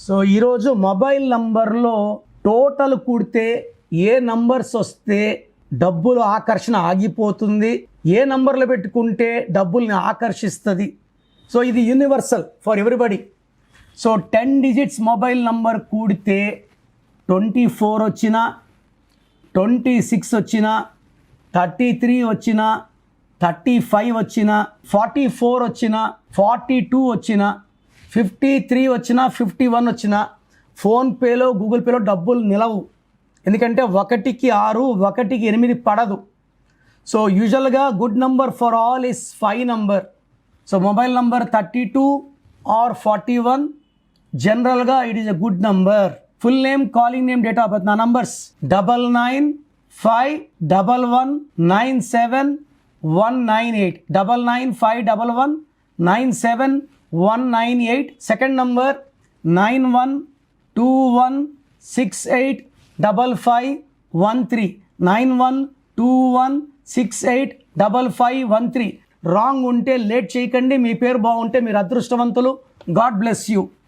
So ఈరోజు mobile నంబర్లో total కూడితే ఏ నంబర్స్ వస్తే డబ్బులు ఆకర్షణ ఆగిపోతుంది, ఏ నంబర్లు పెట్టుకుంటే డబ్బుల్ని ఆకర్షిస్తుంది. సో ఇది universal for everybody. So 10 digits mobile number కూడితే 24 వచ్చినా, 26 వచ్చినా, 33 వచ్చినా, 35 వచ్చినా, 44 వచ్చినా, 42 వచ్చినా, 53 వచ్చినా, 51 వచ్చినా ఫోన్పేలో గూగుల్ పేలో డబ్బులు నిలవు. ఎందుకంటే 1కి 6, 1కి 8 పడదు. సో యూజువల్గా good number for all is 5 number. So mobile number 32 or 41 జనరల్గా it is a good number. Full name, calling name, date of birth. నా నంబర్స్ 9951197198, 9951197198. Second number 9121685513, 9121685513. రాంగ్ ఉంటే లేట్ చేయకండి. మీ పేరు బాగుంటే మీరు అదృష్టవంతులు. God bless you.